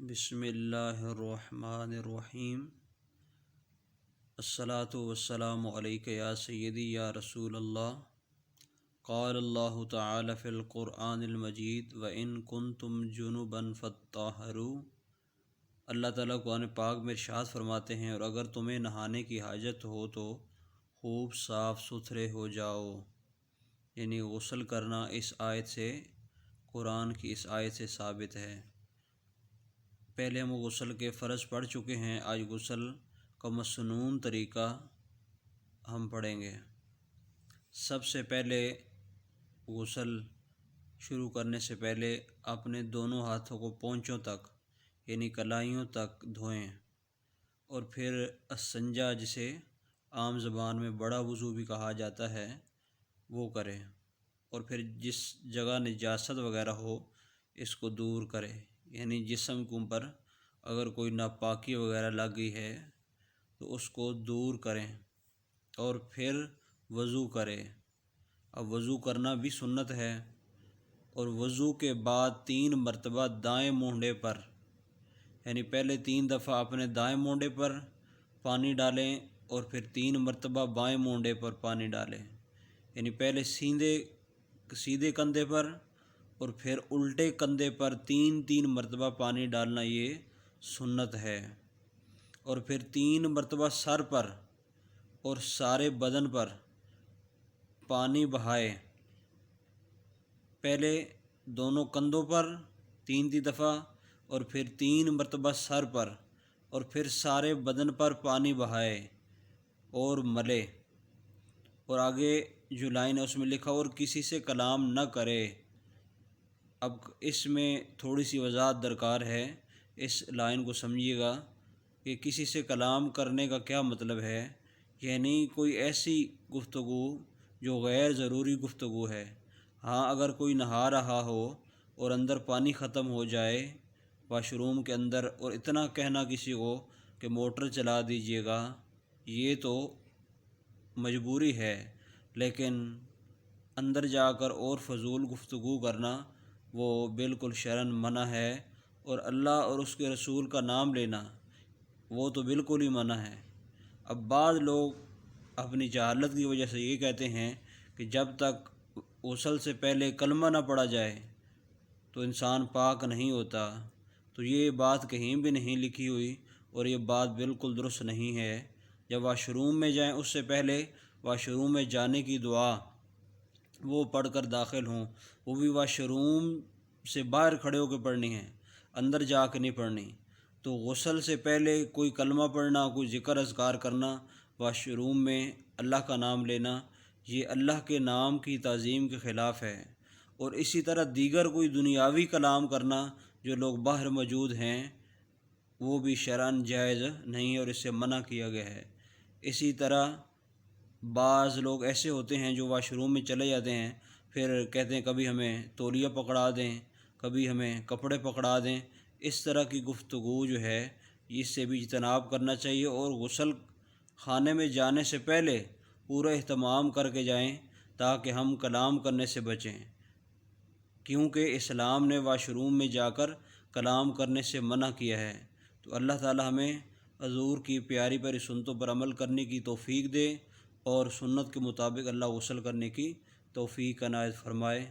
بسم اللہ الرحمن الرحیم۔ الصلاۃ والسلام علیک یا سیدی یا رسول اللہ۔ قال اللہ تعالی فی القرآن المجید وَإِن كُنتُمْ جُنُبًا فَاطَّهِّرُوا۔ اللہ تعالیٰ قرآن پاک میں ارشاد فرماتے ہیں، اور اگر تمہیں نہانے کی حاجت ہو تو خوب صاف ستھرے ہو جاؤ، یعنی غسل کرنا اس آیت سے، قرآن کی اس آیت سے ثابت ہے۔ پہلے ہم غسل کے فرض پڑھ چکے ہیں، آج غسل کا مسنون طریقہ ہم پڑھیں گے۔ سب سے پہلے غسل شروع کرنے سے پہلے اپنے دونوں ہاتھوں کو پونچھوں تک یعنی کلائیوں تک دھوئیں، اور پھر استنجا، جسے عام زبان میں بڑا وضو بھی کہا جاتا ہے، وہ کریں، اور پھر جس جگہ نجاست وغیرہ ہو اس کو دور کرے، یعنی جسم کے اوپر اگر کوئی ناپاکی وغیرہ لگ گئی ہے تو اس کو دور کریں، اور پھر وضو کرے۔ اب وضو کرنا بھی سنت ہے، اور وضو کے بعد 3 مرتبہ دائیں مونڈے پر، یعنی پہلے 3 دفعہ اپنے دائیں مونڈے پر پانی ڈالیں، اور پھر 3 مرتبہ بائیں مونڈے پر پانی ڈالیں، یعنی پہلے سیدھے کندھے پر اور پھر الٹے کندھے پر 3 مرتبہ پانی ڈالنا، یہ سنت ہے۔ اور پھر 3 مرتبہ سر پر اور سارے بدن پر پانی بہائے، پہلے دونوں کندھوں پر 3 دفعہ، اور پھر 3 مرتبہ سر پر، اور پھر سارے بدن پر پانی بہائے اور ملے۔ اور آگے جو لائن ہے اس میں لکھا، اور کسی سے کلام نہ کرے۔ اب اس میں تھوڑی سی وضاحت درکار ہے، اس لائن کو سمجھیے گا کہ کسی سے کلام کرنے کا کیا مطلب ہے، یعنی کوئی ایسی گفتگو جو غیر ضروری گفتگو ہے۔ ہاں، اگر کوئی نہا رہا ہو اور اندر پانی ختم ہو جائے واش روم کے اندر، اور اتنا کہنا کسی کو کہ موٹر چلا دیجیے گا، یہ تو مجبوری ہے، لیکن اندر جا کر اور فضول گفتگو کرنا وہ بالکل شرعاً منع ہے، اور اللہ اور اس کے رسول کا نام لینا وہ تو بالکل ہی منع ہے۔ اب بعض لوگ اپنی جہالت کی وجہ سے یہ کہتے ہیں کہ جب تک غسل سے پہلے کلمہ نہ پڑھا جائے تو انسان پاک نہیں ہوتا، تو یہ بات کہیں بھی نہیں لکھی ہوئی، اور یہ بات بالکل درست نہیں ہے۔ جب واش روم میں جائیں اس سے پہلے واش روم میں جانے کی دعا وہ پڑھ کر داخل ہوں، وہ بھی واش روم سے باہر کھڑے ہو کے پڑھنی ہے، اندر جا کے نہیں پڑھنی۔ تو غسل سے پہلے کوئی کلمہ پڑھنا، کوئی ذکر اذکار کرنا واش روم میں، اللہ کا نام لینا، یہ اللہ کے نام کی تعظیم کے خلاف ہے۔ اور اسی طرح دیگر کوئی دنیاوی کلام کرنا جو لوگ باہر موجود ہیں، وہ بھی شرعاً جائز نہیں ہے، اور اس سے منع کیا گیا ہے۔ اسی طرح بعض لوگ ایسے ہوتے ہیں جو واش روم میں چلے جاتے ہیں، پھر کہتے ہیں کبھی ہمیں تولیہ پکڑا دیں، کبھی ہمیں کپڑے پکڑا دیں۔ اس طرح کی گفتگو جو ہے اس سے بھی اجتناب کرنا چاہیے، اور غسل خانے میں جانے سے پہلے پورا اہتمام کر کے جائیں تاکہ ہم کلام کرنے سے بچیں، کیونکہ اسلام نے واش روم میں جا کر کلام کرنے سے منع کیا ہے۔ تو اللہ تعالی ہمیں حضور کی پیاری پیاری سنتوں پر عمل کرنے کی توفیق دے، اور سنت کے مطابق اللہ غسل کرنے کی توفیق عنایت فرمائے۔